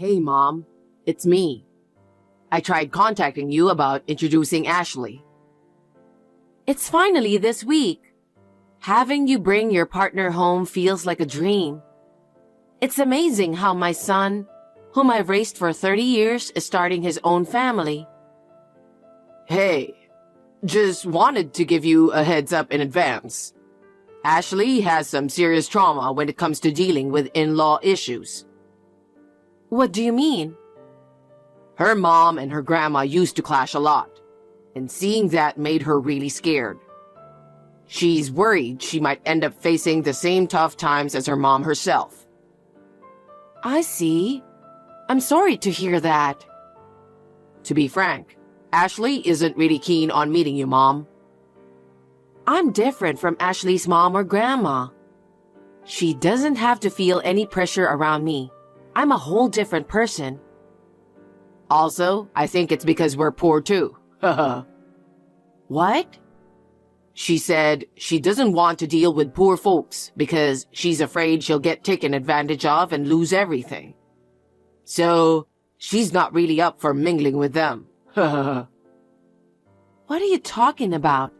Hey, Mom. It's me. I tried contacting you about introducing Ashley. It's finally this week. Having you bring your partner home feels like a dream. It's amazing how my son, whom I've raised for 30 years, is starting his own family. Hey, just wanted to give you a heads up in advance. Ashley has some serious trauma when it comes to dealing with in-law issues. What do you mean? Her mom and her grandma used to clash a lot, and seeing that made her really scared. She's worried she might end up facing the same tough times as her mom herself. I see. I'm sorry to hear that. To be frank, Ashley isn't really keen on meeting you, Mom. I'm different from Ashley's mom or grandma. She doesn't have to feel any pressure around me. I'm a whole different person. Also, I think it's because we're poor too. What? She said she doesn't want to deal with poor folks because she's afraid she'll get taken advantage of and lose everything. So, she's not really up for mingling with them. What are you talking about?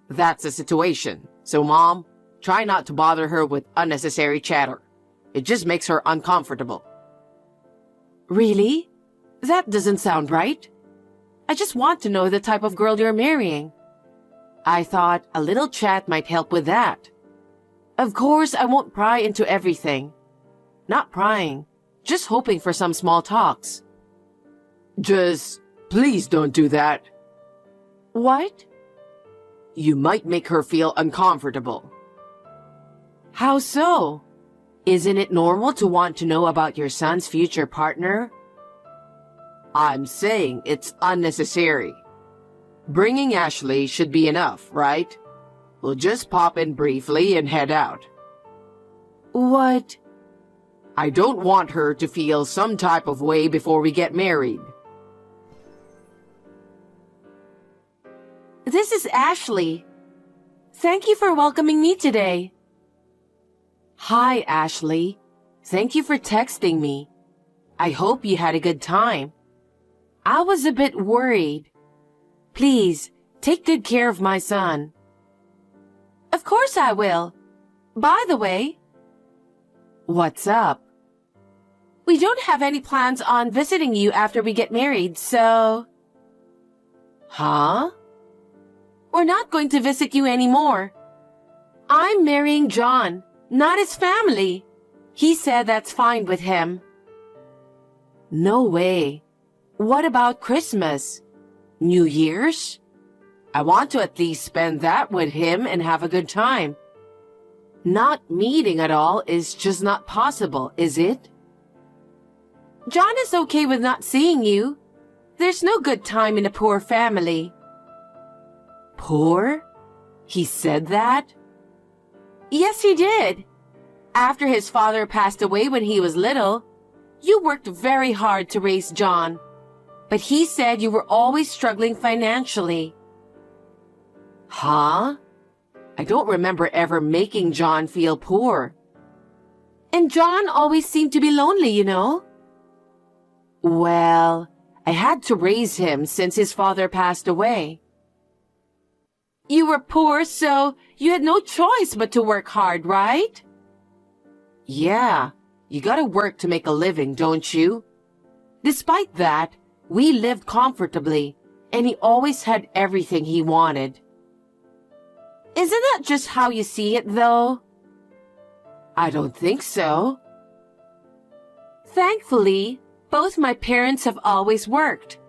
That's the situation. So, Mom, try not to bother her with unnecessary chatter. It just makes her uncomfortable. Really? That doesn't sound right. I just want to know the type of girl you're marrying. I thought a little chat might help with that. Of course, I won't pry into everything. Not prying, just hoping for some small talks. Just, please don't do that. What? You might make her feel uncomfortable. How so? Isn't it normal to want to know about your son's future partner? I'm saying it's unnecessary. Bringing Ashley should be enough, right? We'll just pop in briefly and head out. What? I don't want her to feel some type of way before we get married. This is Ashley. Thank you for welcoming me today. Hi, Ashley. Thank you for texting me. I hope you had a good time. I was a bit worried. Please, take good care of my son. Of course I will. By the way, what's up? We don't have any plans on visiting you after we get married, so... Huh? We're not going to visit you anymore. I'm marrying John, not his family. He said that's fine with him. No way. What about Christmas? New Year's? I want to at least spend that with him and have a good time. Not meeting at all is just not possible, is it? John is okay with not seeing you. There's no good time in a poor family. Poor? He said that? Yes, he did. After his father passed away when he was little, you worked very hard to raise John. But he said you were always struggling financially. Huh? I don't remember ever making John feel poor. And John always seemed to be lonely, you know? Well, I had to raise him since his father passed away. You were poor, so you had no choice but to work hard, right? Yeah, you gotta work to make a living, don't you? Despite that, we lived comfortably, and he always had everything he wanted. Isn't that just how you see it, though? I don't think so. Thankfully, both my parents have always worked.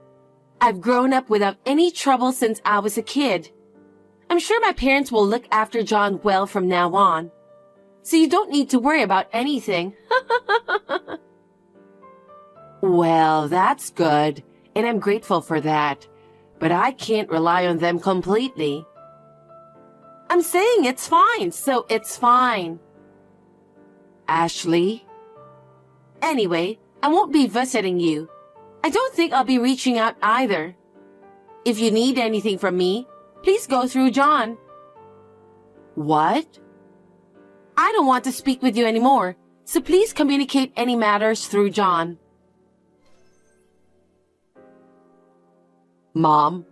I've grown up without any trouble since I was a kid. I'm sure my parents will look after John well from now on. So you don't need to worry about anything. Well, that's good, and I'm grateful for that. But I can't rely on them completely. I'm saying it's fine, so it's fine. Ashley? Anyway, I won't be visiting you. I don't think I'll be reaching out either. If you need anything from me, please go through John. What? I don't want to speak with you anymore, so please communicate any matters through John. Mom,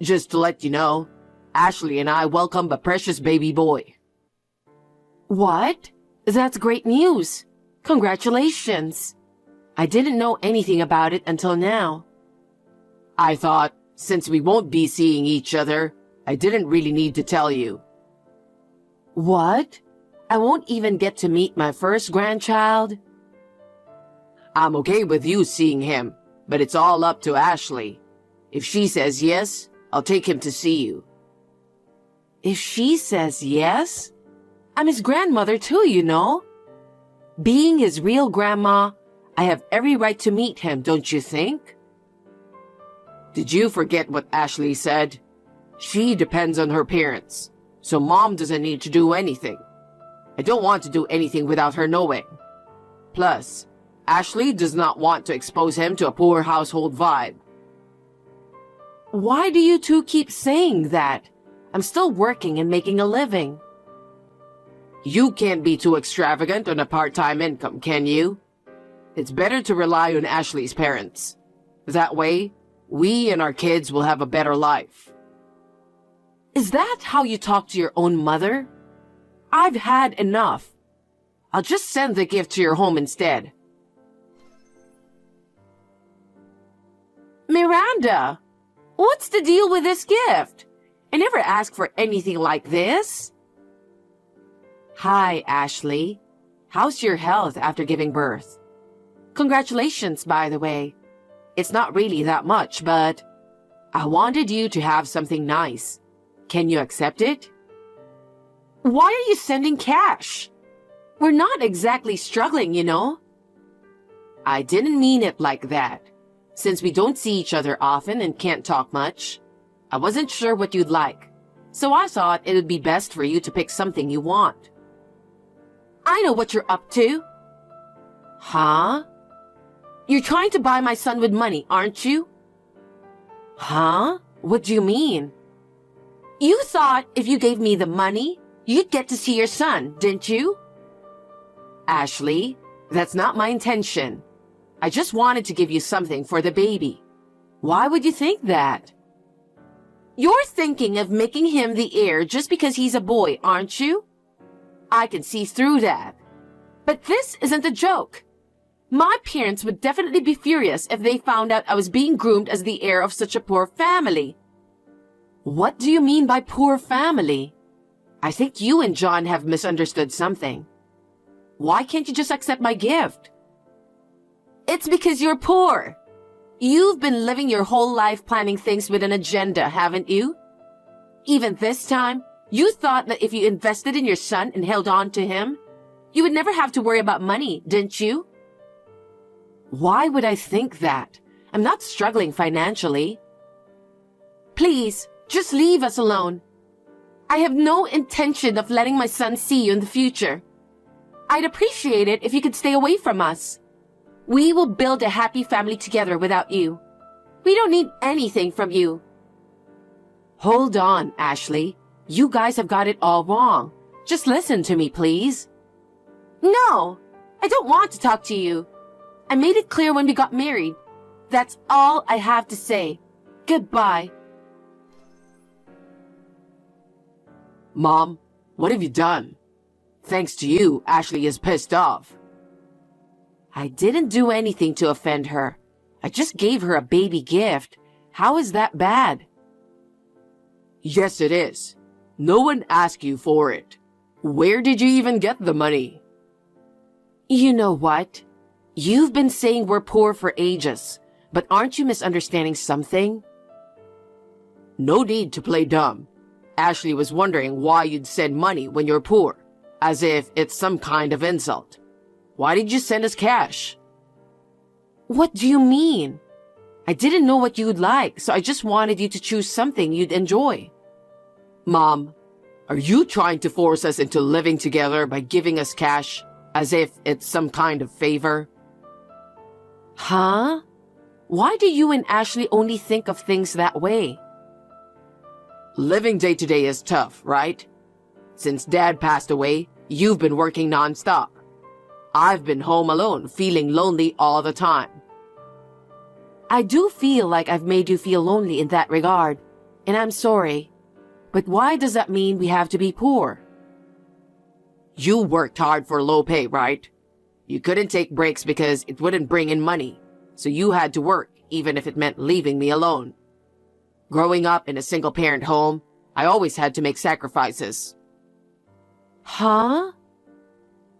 just to let you know, Ashley and I welcome a precious baby boy. What? That's great news. Congratulations. I didn't know anything about it until now. I thought, since we won't be seeing each other, I didn't really need to tell you. What? I won't even get to meet my first grandchild? I'm okay with you seeing him, but it's all up to Ashley. If she says yes, I'll take him to see you. If she says yes? I'm his grandmother too, you know. Being his real grandma, I have every right to meet him, don't you think? Did you forget what Ashley said? She depends on her parents, so Mom doesn't need to do anything. I don't want to do anything without her knowing. Plus, Ashley does not want to expose him to a poor household vibe. Why do you two keep saying that? I'm still working and making a living. You can't be too extravagant on a part-time income, can you? It's better to rely on Ashley's parents. That way, we and our kids will have a better life. Is that how you talk to your own mother? I've had enough. I'll just send the gift to your home instead. Miranda, what's the deal with this gift? I never asked for anything like this. Hi, Ashley. How's your health after giving birth? Congratulations, by the way. It's not really that much, but I wanted you to have something nice. Can you accept it? Why are you sending cash? We're not exactly struggling, you know. I didn't mean it like that. Since we don't see each other often and can't talk much, I wasn't sure what you'd like, so I thought it would be best for you to pick something you want. I know what you're up to. Huh? You're trying to buy my son with money, aren't you? Huh? What do you mean? You thought if you gave me the money, you'd get to see your son, didn't you? Ashley, that's not my intention. I just wanted to give you something for the baby. Why would you think that? You're thinking of making him the heir just because he's a boy, aren't you? I can see through that. But this isn't a joke. My parents would definitely be furious if they found out I was being groomed as the heir of such a poor family. What do you mean by poor family? I think you and John have misunderstood something. Why can't you just accept my gift? It's because you're poor. You've been living your whole life planning things with an agenda, haven't you? Even this time, you thought that if you invested in your son and held on to him, you would never have to worry about money, didn't you? Why would I think that? I'm not struggling financially. Please, just leave us alone. I have no intention of letting my son see you in the future. I'd appreciate it if you could stay away from us. We will build a happy family together without you. We don't need anything from you. Hold on, Ashley. You guys have got it all wrong. Just listen to me, please. No, I don't want to talk to you. I made it clear when we got married. That's all I have to say. Goodbye. Mom, what have you done? Thanks to you, Ashley is pissed off. I didn't do anything to offend her. I just gave her a baby gift. How is that bad? Yes, it is. No one asked you for it. Where did you even get the money? You know what? You've been saying we're poor for ages, but aren't you misunderstanding something? No need to play dumb. Ashley was wondering why you'd send money when you're poor, as if it's some kind of insult. Why did you send us cash? What do you mean? I didn't know what you'd like, so I just wanted you to choose something you'd enjoy. Mom, are you trying to force us into living together by giving us cash, as if it's some kind of favor? Huh? Why do you and Ashley only think of things that way? Living day to day is tough, right? Since Dad passed away, you've been working nonstop. I've been home alone, feeling lonely all the time. I do feel like I've made you feel lonely in that regard, and I'm sorry. But why does that mean we have to be poor? You worked hard for low pay, right? You couldn't take breaks because it wouldn't bring in money, so you had to work even if it meant leaving me alone. Growing up in a single-parent home, I always had to make sacrifices. Huh?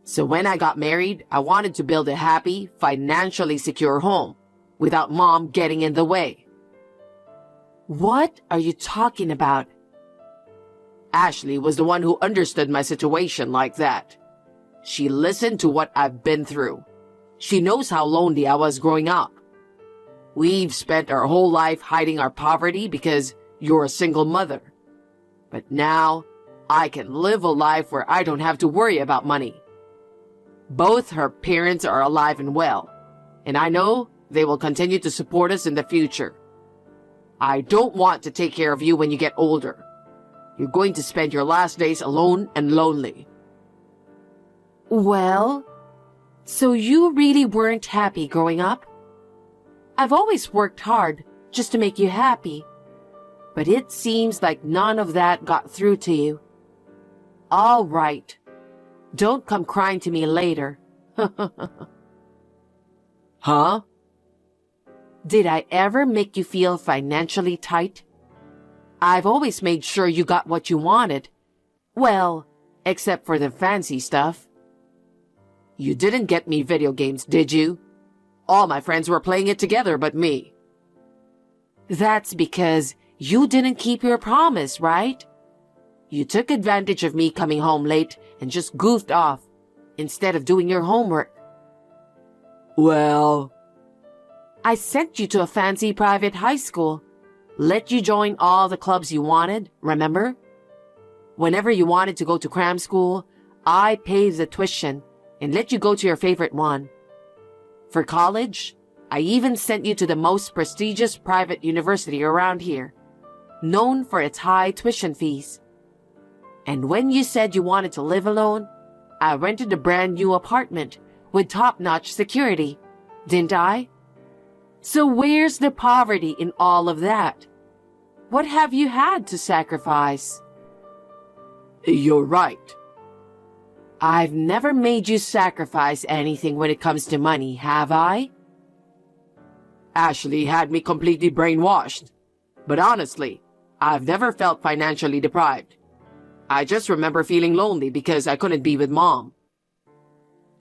So when I got married, I wanted to build a happy, financially secure home without Mom getting in the way. What are you talking about? Ashley was the one who understood my situation like that. She listened to what I've been through. She knows how lonely I was growing up. We've spent our whole life hiding our poverty because you're a single mother. But now, I can live a life where I don't have to worry about money. Both her parents are alive and well, and I know they will continue to support us in the future. I don't want to take care of you when you get older. You're going to spend your last days alone and lonely. Well, so you really weren't happy growing up? I've always worked hard just to make you happy, but it seems like none of that got through to you. All right. Don't come crying to me later. Huh? Did I ever make you feel financially tight? I've always made sure you got what you wanted. Well, except for the fancy stuff. You didn't get me video games, did you? All my friends were playing it together but me. That's because you didn't keep your promise, right? You took advantage of me coming home late and just goofed off instead of doing your homework. Well, I sent you to a fancy private high school, let you join all the clubs you wanted, remember? Whenever you wanted to go to cram school, I paid the tuition and let you go to your favorite one. For college, I even sent you to the most prestigious private university around here, known for its high tuition fees. And when you said you wanted to live alone, I rented a brand new apartment with top-notch security, didn't I? So where's the poverty in all of that? What have you had to sacrifice? You're right. I've never made you sacrifice anything when it comes to money, have I? Ashley had me completely brainwashed. But honestly, I've never felt financially deprived. I just remember feeling lonely because I couldn't be with Mom.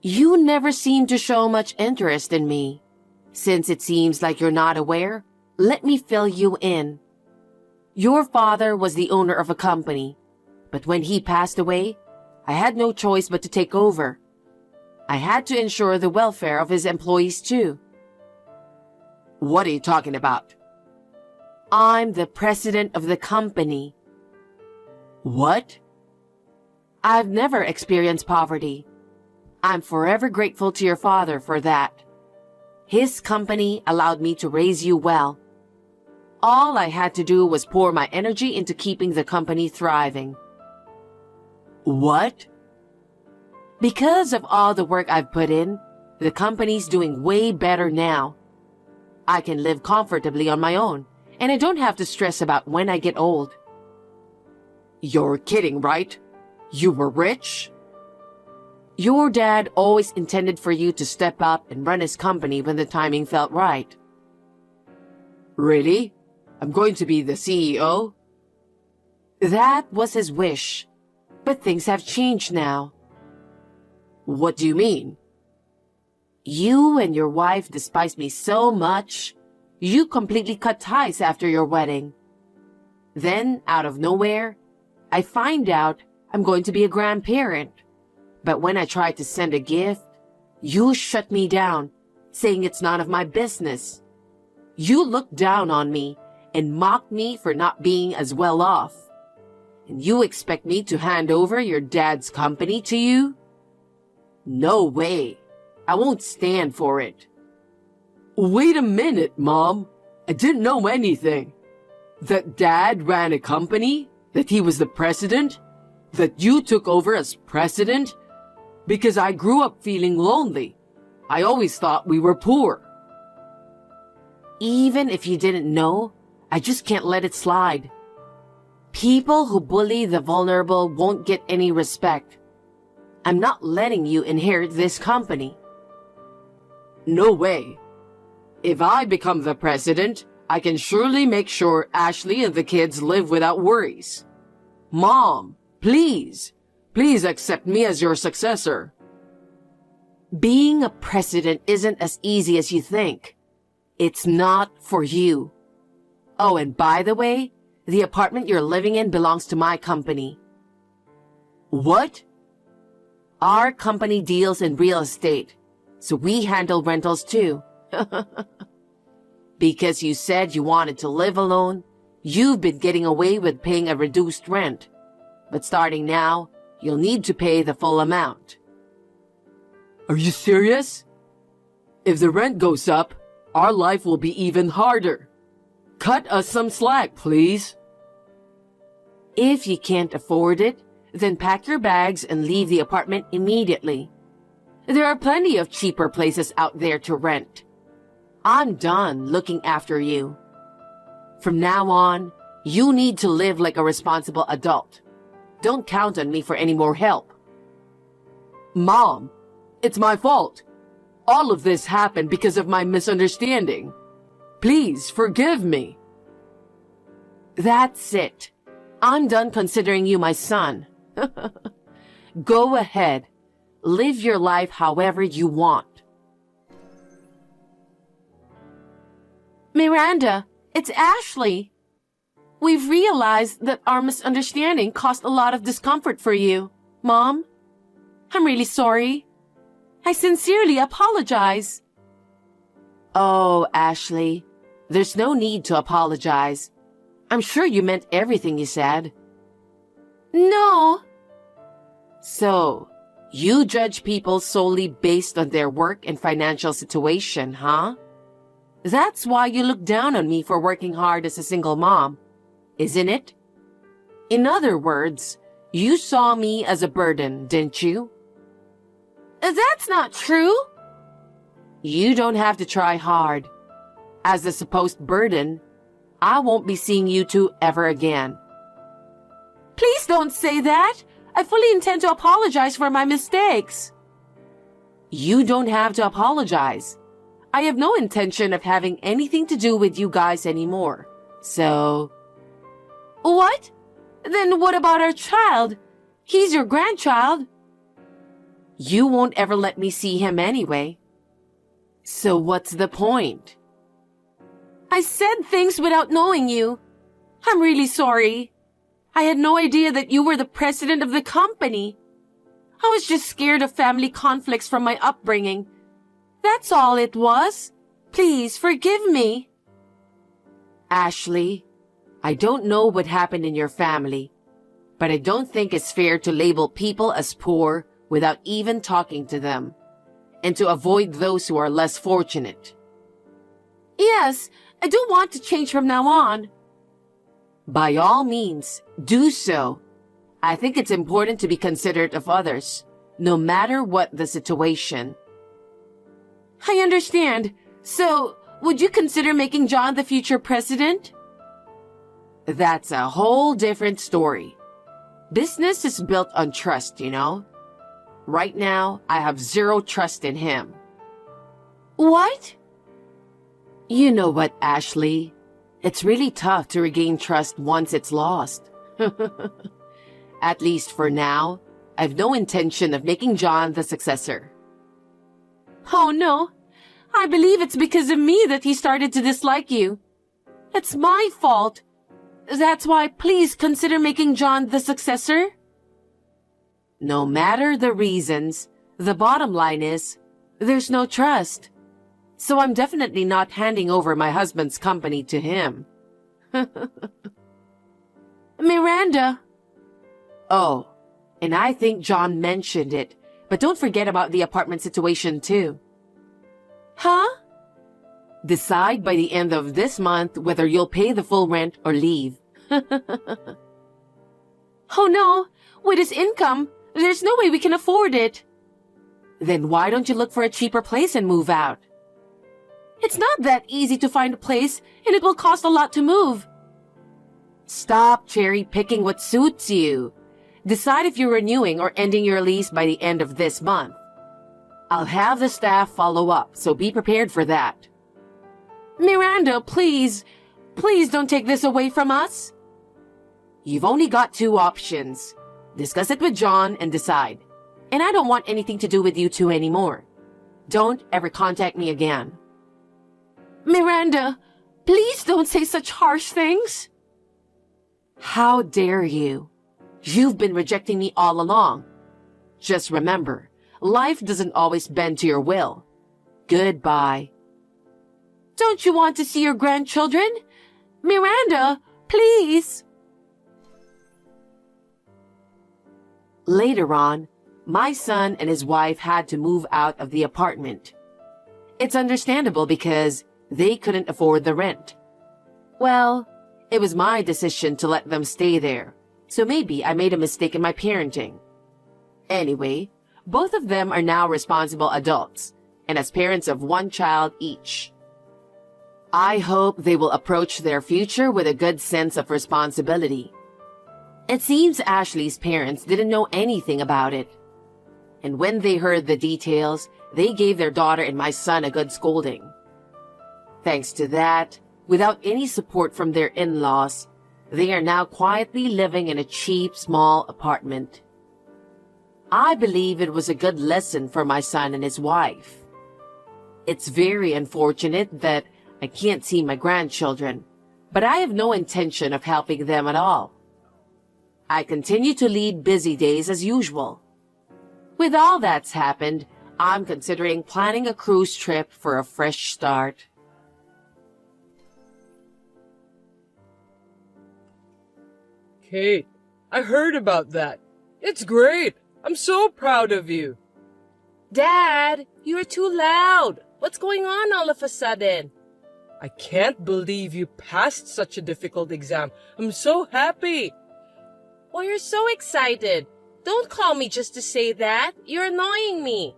You never seem to show much interest in me. Since it seems like you're not aware, let me fill you in. Your father was the owner of a company, but when he passed away, I had no choice but to take over. I had to ensure the welfare of his employees too. What are you talking about? I'm the president of the company. What? I've never experienced poverty. I'm forever grateful to your father for that. His company allowed me to raise you well. All I had to do was pour my energy into keeping the company thriving. What? Because of all the work I've put in, the company's doing way better now. I can live comfortably on my own, and I don't have to stress about when I get old. You're kidding, right? You were rich? Your dad always intended for you to step up and run his company when the timing felt right. Really? I'm going to be the CEO? That was his wish, but things have changed now. What do you mean? You and your wife despise me so much, you completely cut ties after your wedding. Then, out of nowhere, I find out I'm going to be a grandparent. But when I tried to send a gift, you shut me down, saying it's none of my business. You looked down on me and mocked me for not being as well off. And you expect me to hand over your dad's company to you? No way. I won't stand for it. Wait a minute, Mom. I didn't know anything. That Dad ran a company? That he was the president? That you took over as president? Because I grew up feeling lonely. I always thought we were poor. even if you didn't know, I just can't let it slide. People who bully the vulnerable won't get any respect. I'm not letting you inherit this company. No way. If I become the president, I can surely make sure Ashley and the kids live without worries. Mom, please accept me as your successor. Being a president isn't as easy as you think. It's not for you. Oh, and by the way, the apartment you're living in belongs to my company. What? Our company deals in real estate, so we handle rentals too. Because you said you wanted to live alone, you've been getting away with paying a reduced rent. But starting now, you'll need to pay the full amount. Are you serious? If the rent goes up, our life will be even harder. Cut us some slack, please. If you can't afford it, then pack your bags and leave the apartment immediately. There are plenty of cheaper places out there to rent. I'm done looking after you. From now on, you need to live like a responsible adult. Don't count on me for any more help. Mom, it's my fault. All of this happened because of my misunderstanding. Please forgive me. That's it. I'm done considering you my son. Go ahead. Live your life however you want. Miranda, it's Ashley. We've realized that our misunderstanding caused a lot of discomfort for you, Mom. I'm really sorry. I sincerely apologize. Oh, Ashley, there's no need to apologize. I'm sure you meant everything you said. No. So, you judge people solely based on their work and financial situation, huh? That's why you look down on me for working hard as a single mom, isn't it? In other words, you saw me as a burden, didn't you? That's not true. You don't have to try hard. As a supposed burden, I won't be seeing you two ever again. Please don't say that. I fully intend to apologize for my mistakes. You don't have to apologize. I have no intention of having anything to do with you guys anymore. So... What? Then what about our child? He's your grandchild. You won't ever let me see him anyway. So what's the point? I said things without knowing you. I'm really sorry. I had no idea that you were the president of the company. I was just scared of family conflicts from my upbringing. That's all it was. Please forgive me. Ashley, I don't know what happened in your family, but I don't think it's fair to label people as poor without even talking to them, and to avoid those who are less fortunate. Yes, I do want to change from now on. By all means, do so. I think it's important to be considerate of others, no matter what the situation. I understand. So, would you consider making John the future president? That's a whole different story. Business is built on trust, you know? Right now, I have zero trust in him. What? You know what, Ashley? It's really tough to regain trust once it's lost. At least for now, I've no intention of making John the successor. Oh no, I believe it's because of me that he started to dislike you. It's my fault. That's why please consider making John the successor. No matter the reasons, the bottom line is, there's no trust. So I'm definitely not handing over my husband's company to him. Miranda. Oh, and I think John mentioned it, but don't forget about the apartment situation too. Huh? Decide by the end of this month whether you'll pay the full rent or leave. Oh no, with his income, there's no way we can afford it. Then why don't you look for a cheaper place and move out? It's not that easy to find a place, and it will cost a lot to move. Stop cherry-picking what suits you. Decide if you're renewing or ending your lease by the end of this month. I'll have the staff follow up, so be prepared for that. Miranda, please don't take this away from us. You've only got 2 options. Discuss it with John and decide. And I don't want anything to do with you two anymore. Don't ever contact me again. Miranda, please don't say such harsh things. How dare you? You've been rejecting me all along. Just remember, life doesn't always bend to your will. Goodbye. Don't you want to see your grandchildren? Miranda, please. Later on, my son and his wife had to move out of the apartment. It's understandable because they couldn't afford the rent. Well, it was my decision to let them stay there, so maybe I made a mistake in my parenting. Anyway, both of them are now responsible adults, and as parents of 1 child each. I hope they will approach their future with a good sense of responsibility. It seems Ashley's parents didn't know anything about it. And when they heard the details, they gave their daughter and my son a good scolding. Thanks to that, without any support from their in-laws, they are now quietly living in a cheap, small apartment. I believe it was a good lesson for my son and his wife. It's very unfortunate that I can't see my grandchildren, but I have no intention of helping them at all. I continue to lead busy days as usual. With all that's happened, I'm considering planning a cruise trip for a fresh start. Kate, I heard about that. It's great. I'm so proud of you. Dad, you're too loud. What's going on all of a sudden? I can't believe you passed such a difficult exam. I'm so happy. Well, you're so excited. Don't call me just to say that. You're annoying me.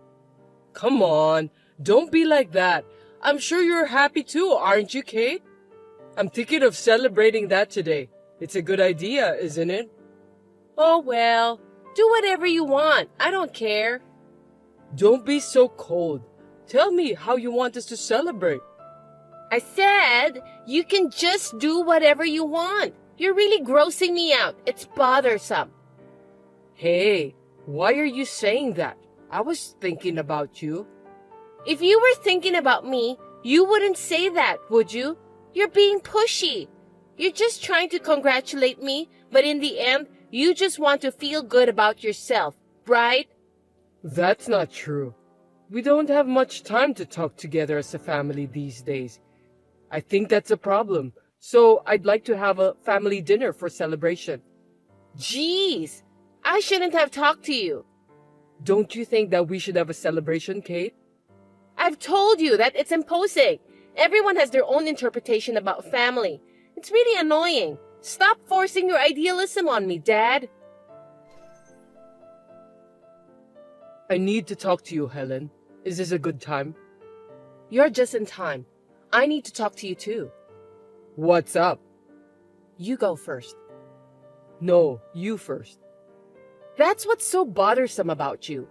Come on, don't be like that. I'm sure you're happy too, aren't you, Kate? I'm thinking of celebrating that today. It's a good idea, isn't it? Oh, well, do whatever you want. I don't care. Don't be so cold. Tell me how you want us to celebrate. I said you can just do whatever you want. You're really grossing me out. It's bothersome. Hey, why are you saying that? I was thinking about you. If you were thinking about me, you wouldn't say that, would you? You're being pushy. You're just trying to congratulate me, but in the end, you just want to feel good about yourself, right? That's not true. We don't have much time to talk together as a family these days. I think that's a problem. So I'd like to have a family dinner for celebration. Jeez, I shouldn't have talked to you. Don't you think that we should have a celebration, Kate? I've told you that it's imposing. Everyone has their own interpretation about family. It's really annoying. Stop forcing your idealism on me, Dad. I need to talk to you, Helen. Is this a good time? You're just in time. I need to talk to you too. What's up? You go first. No, you first. That's what's so bothersome about you.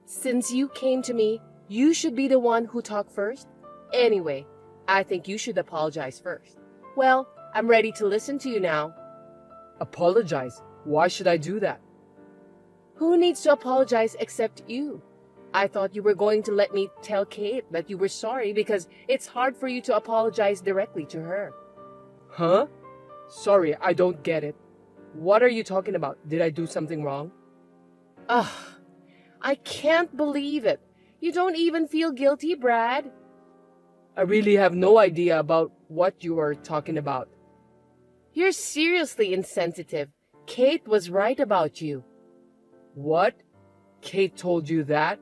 Since you came to me, you should be the one who talked first. Anyway, I think you should apologize first. Well, I'm ready to listen to you now. Apologize? Why should I do that? Who needs to apologize except you? I thought you were going to let me tell Kate that you were sorry because it's hard for you to apologize directly to her. Huh? Sorry, I don't get it. What are you talking about? Did I do something wrong? Ugh, I can't believe it. You don't even feel guilty, Brad. I really have no idea about what you are talking about. You're seriously insensitive. Kate was right about you. What? Kate told you that?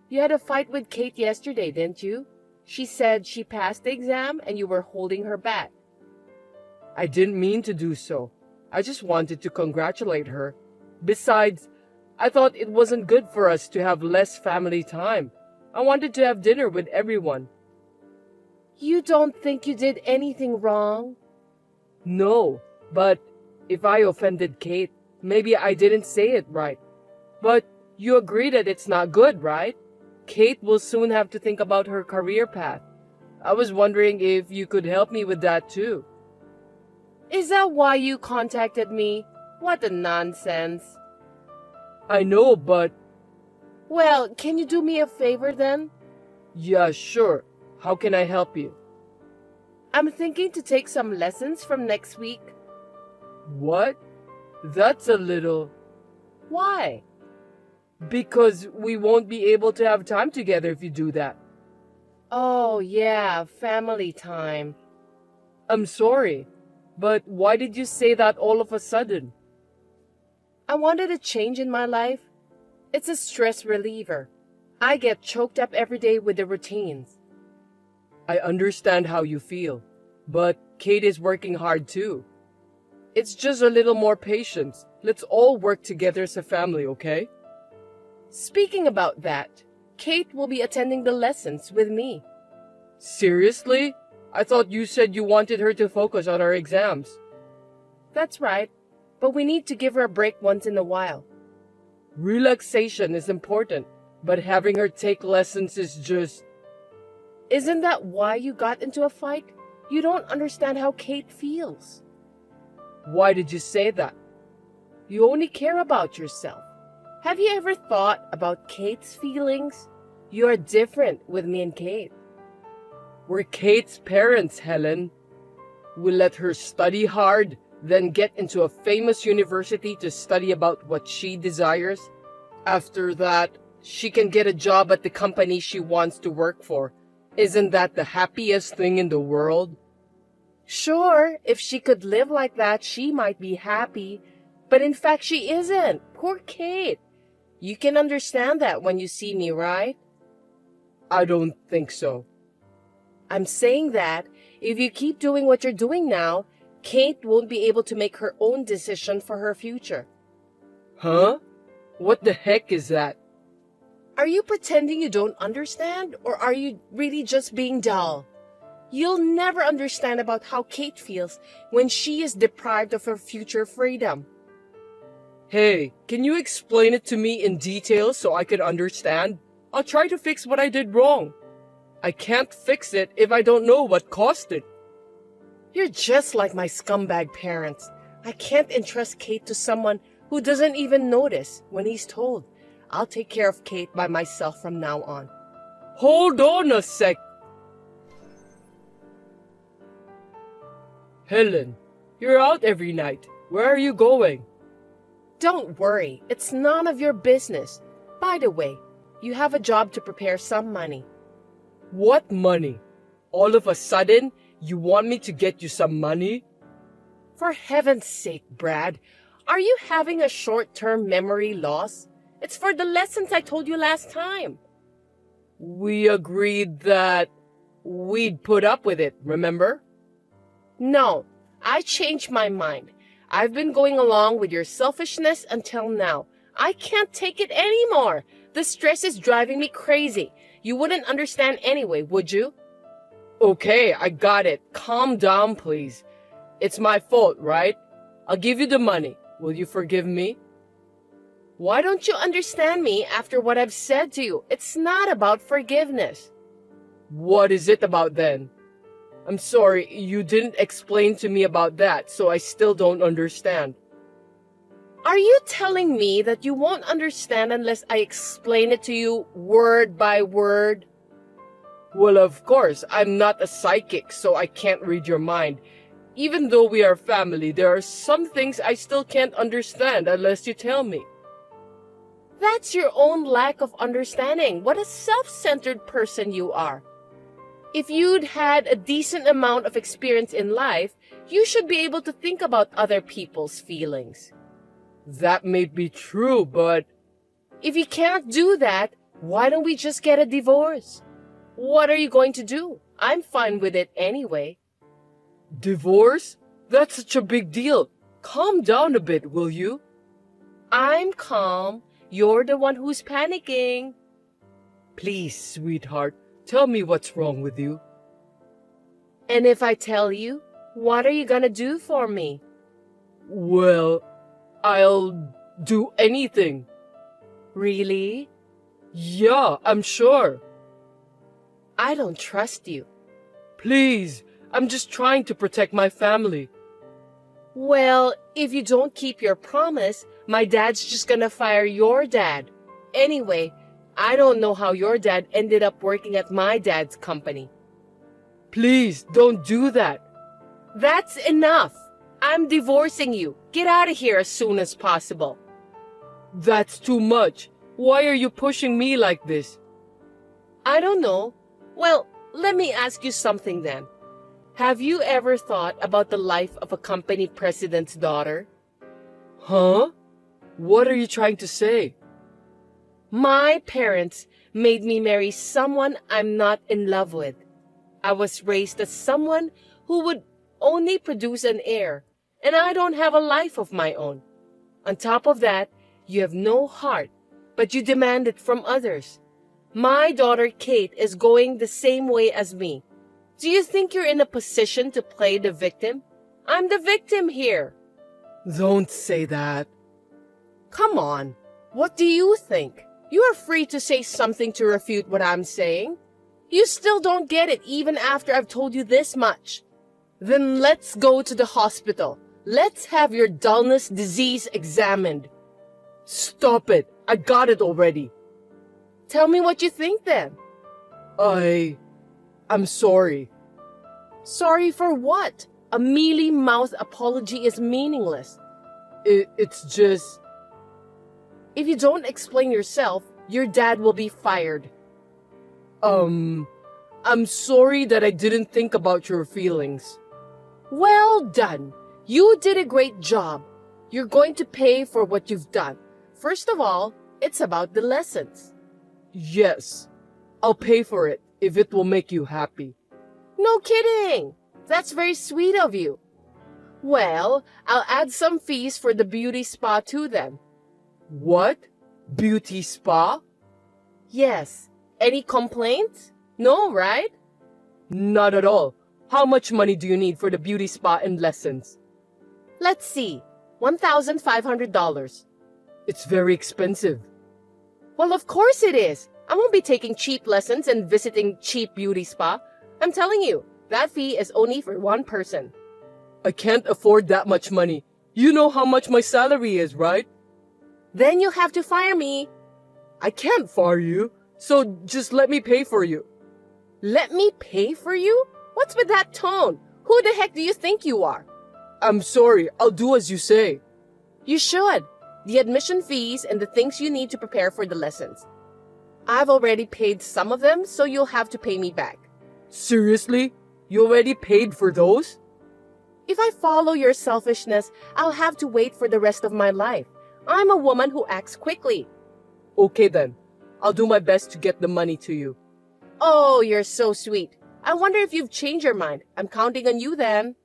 You had a fight with Kate yesterday, didn't you? She said she passed the exam and you were holding her back. I didn't mean to do so. I just wanted to congratulate her. Besides, I thought it wasn't good for us to have less family time. I wanted to have dinner with everyone. You don't think you did anything wrong? No, but if I offended Kate, maybe I didn't say it right. But you agree that it's not good, right? Kate will soon have to think about her career path. I was wondering if you could help me with that too. Is that why you contacted me? What a nonsense. I know, but Well, can you do me a favor then? yeah, sure. How can I help you? I'm thinking to take some lessons from next week. What? That's a little... Why? Because we won't be able to have time together if you do that. Oh, yeah, family time. I'm sorry, but why did you say that all of a sudden? I wanted a change in my life. It's a stress reliever. I get choked up every day with the routines. I understand how you feel, but Kate is working hard too. It's just a little more patience. Let's all work together as a family, okay? Speaking about that, Kate will be attending the lessons with me. Seriously? I thought you said you wanted her to focus on her exams. That's right, but we need to give her a break once in a while. Relaxation is important, but having her take lessons is just... Isn't that why you got into a fight? You don't understand how Kate feels. Why did you say that? You only care about yourself. Have you ever thought about Kate's feelings? You're different with me and Kate. We're Kate's parents, Helen. We let her study hard, then get into a famous university to study about what she desires. After that, she can get a job at the company she wants to work for. Isn't that the happiest thing in the world? Sure, if she could live like that, she might be happy. But in fact, she isn't. Poor Kate. You can understand that when you see me, right? I don't think so. I'm saying that if you keep doing what you're doing now, Kate won't be able to make her own decision for her future. Huh? What the heck is that? Are you pretending you don't understand, or are you really just being dull? You'll never understand about how Kate feels when she is deprived of her future freedom. Hey, can you explain it to me in detail so I can understand? I'll try to fix what I did wrong. I can't fix it if I don't know what caused it. You're just like my scumbag parents. I can't entrust Kate to someone who doesn't even notice when he's told. I'll take care of Kate by myself from now on. Hold on a sec. Helen, you're out every night. Where are you going? Don't worry, it's none of your business. By the way, you have a job to prepare some money. What money? All of a sudden, you want me to get you some money? For heaven's sake, Brad, are you having a short-term memory loss? It's for the lessons I told you last time. We agreed that we'd put up with it, remember? No, I changed my mind. I've been going along with your selfishness until now. I can't take it anymore. The stress is driving me crazy. You wouldn't understand anyway, would you? Okay, I got it. Calm down, please. It's my fault, right? I'll give you the money. Will you forgive me? Why don't you understand me after what I've said to you? It's not about forgiveness. What is it about then? I'm sorry, you didn't explain to me about that, so I still don't understand. Are you telling me that you won't understand unless I explain it to you word by word? Well, of course, I'm not a psychic, so I can't read your mind. Even though we are family, there are some things I still can't understand unless you tell me. That's your own lack of understanding. What a self-centered person you are. If you'd had a decent amount of experience in life, you should be able to think about other people's feelings. That may be true, but... If you can't do that, why don't we just get a divorce? What are you going to do? I'm fine with it anyway. Divorce? That's such a big deal. Calm down a bit, will you? I'm calm. You're the one who's panicking. Please, sweetheart, tell me what's wrong with you. And if I tell you, what are you gonna do for me? Well, I'll do anything. Really? Yeah, I'm sure. I don't trust you. Please, I'm just trying to protect my family. Well, if you don't keep your promise, my dad's just gonna fire your dad. Anyway, I don't know how your dad ended up working at my dad's company. Please, don't do that. That's enough. I'm divorcing you. Get out of here as soon as possible. That's too much. Why are you pushing me like this? I don't know. Well, let me ask you something then. Have you ever thought about the life of a company president's daughter? Huh? What are you trying to say? My parents made me marry someone I'm not in love with. I was raised as someone who would only produce an heir, and I don't have a life of my own. On top of that, you have no heart, but you demand it from others. My daughter Kate is going the same way as me. Do you think you're in a position to play the victim? I'm the victim here. Don't say that. Come on. What do you think? You are free to say something to refute what I'm saying. You still don't get it even after I've told you this much. Then let's go to the hospital. Let's have your dullness disease examined. Stop it. I got it already. Tell me what you think then. I'm sorry. Sorry for what? A mealy-mouthed apology is meaningless. It's just... If you don't explain yourself, your dad will be fired. I'm sorry that I didn't think about your feelings. Well done. You did a great job. You're going to pay for what you've done. First of all, it's about the lessons. Yes, I'll pay for it if it will make you happy. No kidding. That's very sweet of you. Well, I'll add some fees for the beauty spa too then. What? Beauty spa? Yes. Any complaints? No, right? Not at all. How much money do you need for the beauty spa and lessons? Let's see. $1,500. It's very expensive. Well, of course it is. I won't be taking cheap lessons and visiting cheap beauty spa. I'm telling you, that fee is only for one person. I can't afford that much money. You know how much my salary is, right? Then you'll have to fire me. I can't fire you, so just let me pay for you. Let me pay for you? What's with that tone? Who the heck do you think you are? I'm sorry, I'll do as you say. You should. The admission fees and the things you need to prepare for the lessons. I've already paid some of them, so you'll have to pay me back. Seriously? You already paid for those? If I follow your selfishness, I'll have to wait for the rest of my life. I'm a woman who acts quickly. Okay then. I'll do my best to get the money to you. Oh, you're so sweet. I wonder if you've changed your mind. I'm counting on you then.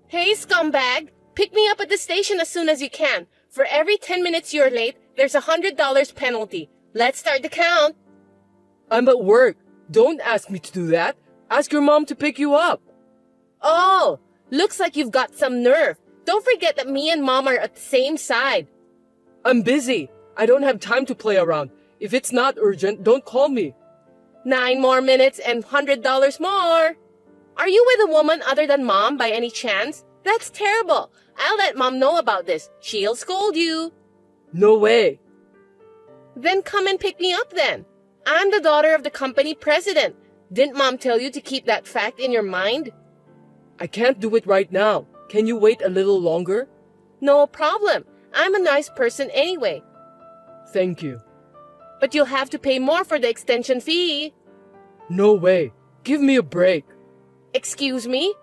Hey, scumbag! Pick me up at the station as soon as you can. For every 10 minutes you're late, there's a $100 penalty. Let's start the count. I'm at work. Don't ask me to do that. Ask your mom to pick you up. Oh, looks like you've got some nerve. Don't forget that me and mom are at the same side. I'm busy. I don't have time to play around. If it's not urgent, don't call me. 9 more minutes and $100 more. Are you with a woman other than mom by any chance? That's terrible. I'll let mom know about this. She'll scold you. No way. Then come and pick me up then. I'm the daughter of the company president. Didn't mom tell you to keep that fact in your mind? I can't do it right now. Can you wait a little longer? No problem. I'm a nice person anyway. Thank you. But you'll have to pay more for the extension fee. No way. Give me a break. Excuse me?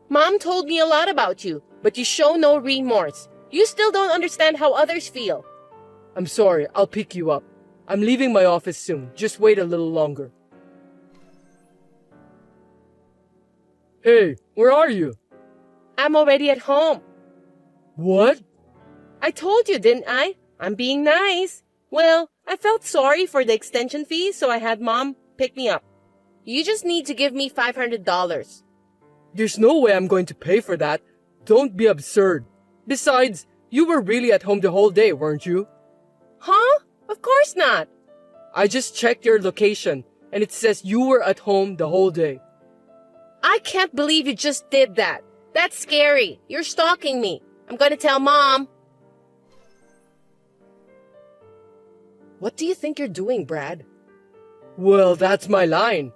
Mom told me a lot about you, but you show no remorse. You still don't understand how others feel. I'm sorry. I'll pick you up. I'm leaving my office soon. Just wait a little longer. Hey, where are you? I'm already at home. What? I told you, didn't I? I'm being nice. Well, I felt sorry for the extension fee, so I had mom pick me up. You just need to give me $500. There's no way I'm going to pay for that. Don't be absurd. Besides, you were really at home the whole day, weren't you? Huh? Of course not. I just checked your location, and it says you were at home the whole day. I can't believe you just did that. That's scary. You're stalking me. I'm going to tell Mom. What do you think you're doing, Brad? Well, that's my line.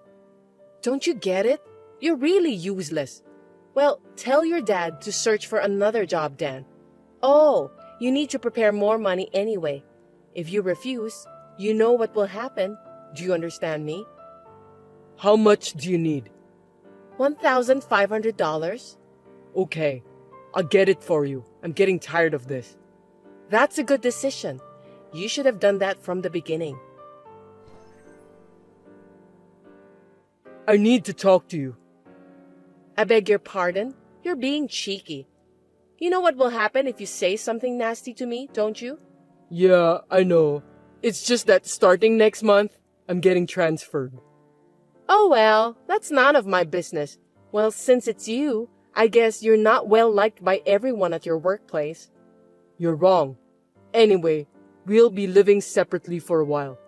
Don't you get it? You're really useless. Well, tell your dad to search for another job, Dan. Oh, you need to prepare more money anyway. If you refuse, you know what will happen. Do you understand me? How much do you need? $1,500. Okay, I'll get it for you. I'm getting tired of this. That's a good decision. You should have done that from the beginning. I need to talk to you. I beg your pardon? You're being cheeky. You know what will happen if you say something nasty to me, don't you? Yeah, I know. It's just that starting next month, I'm getting transferred. Oh well, that's none of my business. Well, since it's you, I guess you're not well liked by everyone at your workplace. You're wrong. Anyway, we'll be living separately for a while.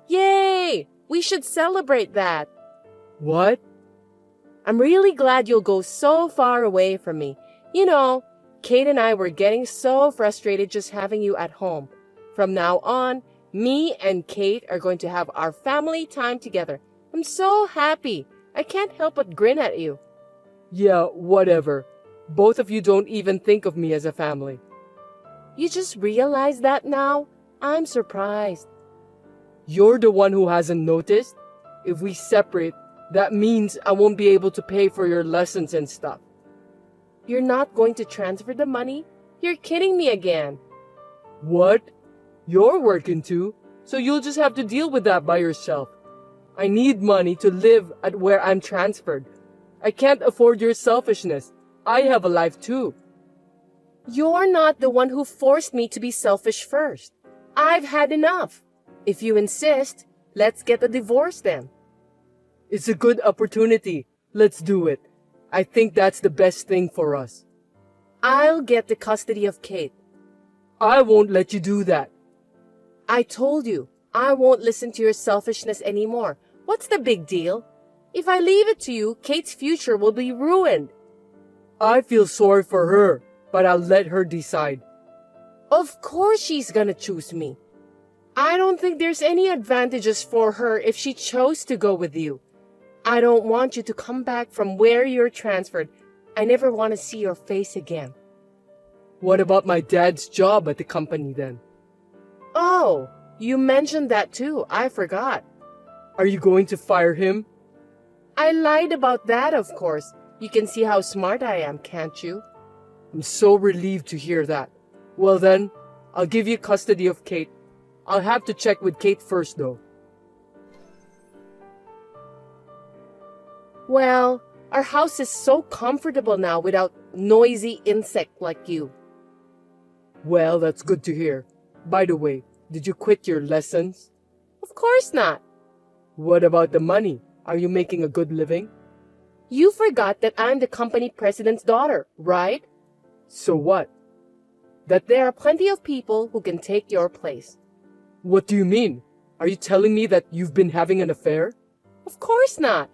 Yay! We should celebrate that. What? I'm really glad you'll go so far away from me. You know, Kate and I were getting so frustrated just having you at home. From now on, me and Kate are going to have our family time together. I'm so happy. I can't help but grin at you. Yeah, whatever. Both of you don't even think of me as a family. You just realize that now? I'm surprised. You're the one who hasn't noticed? If we separate, that means I won't be able to pay for your lessons and stuff. You're not going to transfer the money? You're kidding me again. What? You're working too, so you'll just have to deal with that by yourself. I need money to live at where I'm transferred. I can't afford your selfishness. I have a life too. You're not the one who forced me to be selfish first. I've had enough. If you insist, let's get a divorce then. It's a good opportunity. Let's do it. I think that's the best thing for us. I'll get the custody of Kate. I won't let you do that. I told you, I won't listen to your selfishness anymore. What's the big deal? If I leave it to you, Kate's future will be ruined. I feel sorry for her, but I'll let her decide. Of course she's gonna choose me. I don't think there's any advantages for her if she chose to go with you. I don't want you to come back from where you're transferred. I never want to see your face again. What about my dad's job at the company then? Oh, you mentioned that too. I forgot. Are you going to fire him? I lied about that, of course. You can see how smart I am, can't you? I'm so relieved to hear that. Well then, I'll give you custody of Kate. I'll have to check with Kate first though. Well, our house is so comfortable now without noisy insect like you. Well, that's good to hear. By the way, did you quit your lessons? Of course not. What about the money? Are you making a good living? You forgot that I'm the company president's daughter, right? So what? That there are plenty of people who can take your place. What do you mean? Are you telling me that you've been having an affair? Of course not.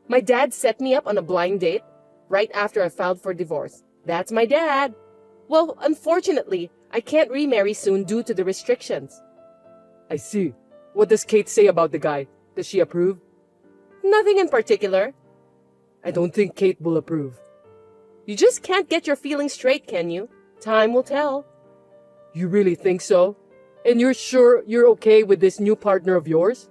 My dad set me up on a blind date right after I filed for divorce. That's my dad. Well, unfortunately, I can't remarry soon due to the restrictions. I see. What does Kate say about the guy? Does she approve? Nothing in particular. I don't think Kate will approve. You just can't get your feelings straight, can you? Time will tell. You really think so? And you're sure you're okay with this new partner of yours?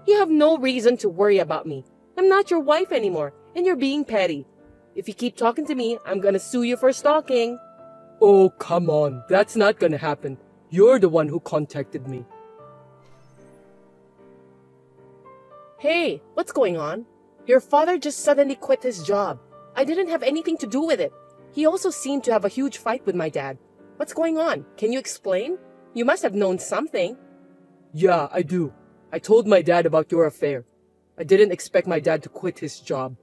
You have no reason to worry about me. I'm not your wife anymore, and you're being petty. If you keep talking to me, I'm gonna sue you for stalking. Oh, come on. That's not gonna happen. You're the one who contacted me. Hey, what's going on? Your father just suddenly quit his job. I didn't have anything to do with it. He also seemed to have a huge fight with my dad. What's going on? Can you explain? You must have known something. Yeah, I do. I told my dad about your affair. I didn't expect my dad to quit his job.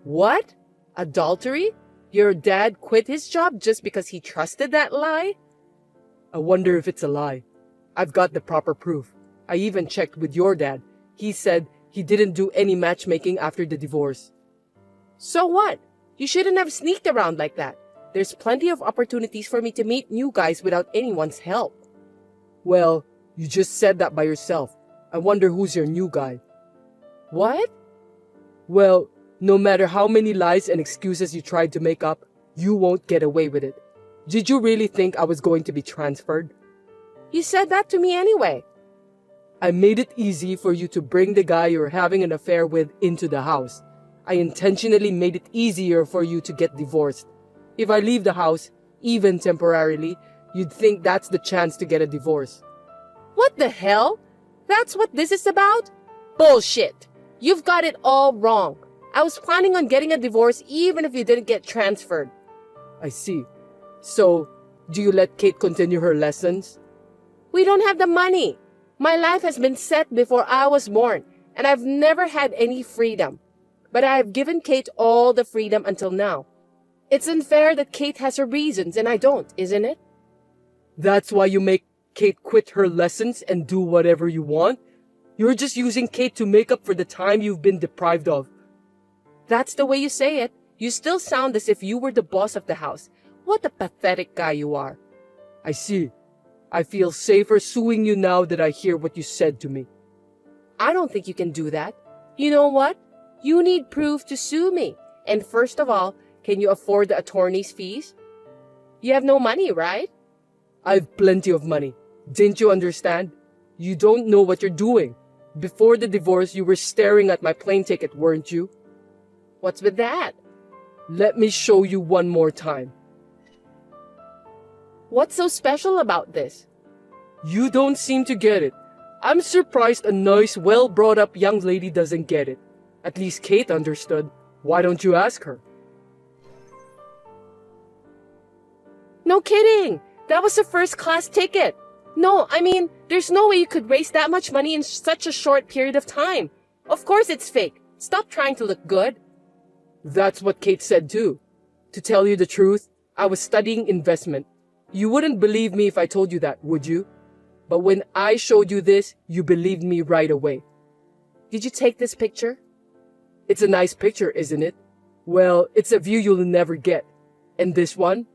What? Adultery? Your dad quit his job just because he trusted that lie? I wonder if it's a lie. I've got the proper proof. I even checked with your dad. He said he didn't do any matchmaking after the divorce. So what? You shouldn't have sneaked around like that. There's plenty of opportunities for me to meet new guys without anyone's help. Well, you just said that by yourself. I wonder who's your new guy. What? Well, no matter how many lies and excuses you tried to make up, you won't get away with it. Did you really think I was going to be transferred? You said that to me anyway. I made it easy for you to bring the guy you're having an affair with into the house. I intentionally made it easier for you to get divorced. If I leave the house, even temporarily, you'd think that's the chance to get a divorce. What the hell? That's what this is about? Bullshit. You've got it all wrong. I was planning on getting a divorce even if you didn't get transferred. I see. So, do you let Kate continue her lessons? We don't have the money. My life has been set before I was born, and I've never had any freedom. But I have given Kate all the freedom until now. It's unfair that Kate has her reasons and I don't, isn't it? That's why you make Kate quit her lessons and do whatever you want? You're just using Kate to make up for the time you've been deprived of. That's the way you say it. You still sound as if you were the boss of the house. What a pathetic guy you are. I see. I feel safer suing you now that I hear what you said to me. I don't think you can do that. You know what? You need proof to sue me. And first of all, can you afford the attorney's fees? You have no money, right? I've plenty of money. Didn't you understand? You don't know what you're doing. Before the divorce, you were staring at my plane ticket, weren't you? What's with that? Let me show you one more time. What's so special about this? You don't seem to get it. I'm surprised a nice, well-brought-up young lady doesn't get it. At least Kate understood. Why don't you ask her? No kidding! That was a first-class ticket. No, I mean, there's no way you could raise that much money in such a short period of time. Of course it's fake. Stop trying to look good. That's what Kate said too. To tell you the truth, I was studying investment. You wouldn't believe me if I told you that, would you? But when I showed you this, you believed me right away. Did you take this picture? It's a nice picture, isn't it? Well, it's a view you'll never get. And this one?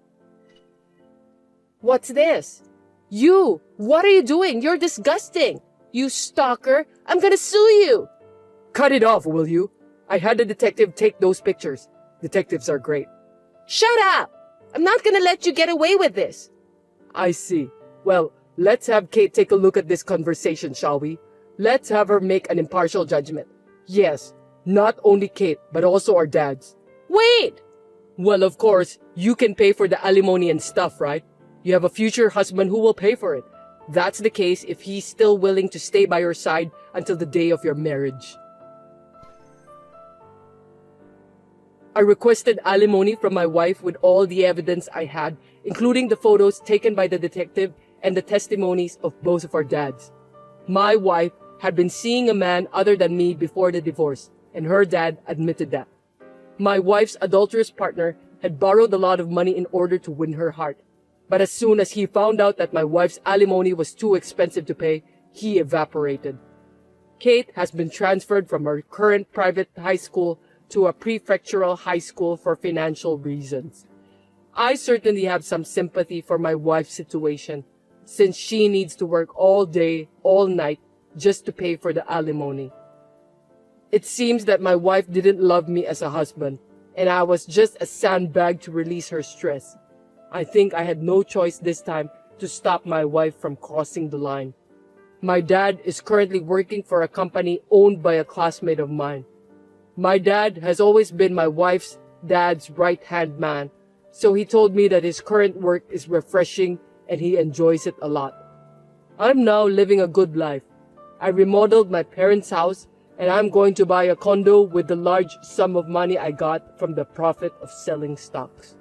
What's this? You! What are you doing? You're disgusting! You stalker! I'm gonna sue you! Cut it off, will you? I had a detective take those pictures. Detectives are great. Shut up! I'm not gonna let you get away with this. I see. Well, let's have Kate take a look at this conversation, shall we? Let's have her make an impartial judgment. Yes, not only Kate, but also our dads. Wait! Well, of course, you can pay for the alimony and stuff, right? You have a future husband who will pay for it. That's the case if he's still willing to stay by your side until the day of your marriage. I requested alimony from my wife with all the evidence I had, including the photos taken by the detective and the testimonies of both of our dads. My wife had been seeing a man other than me before the divorce, and her dad admitted that. My wife's adulterous partner had borrowed a lot of money in order to win her heart. But as soon as he found out that my wife's alimony was too expensive to pay, he evaporated. Kate has been transferred from her current private high school to a prefectural high school for financial reasons. I certainly have some sympathy for my wife's situation, since she needs to work all day, all night, just to pay for the alimony. It seems that my wife didn't love me as a husband, and I was just a sandbag to release her stress. I think I had no choice this time to stop my wife from crossing the line. My dad is currently working for a company owned by a classmate of mine. My dad has always been my wife's dad's right-hand man, so he told me that his current work is refreshing and he enjoys it a lot. I'm now living a good life. I remodeled my parents' house and I'm going to buy a condo with the large sum of money I got from the profit of selling stocks.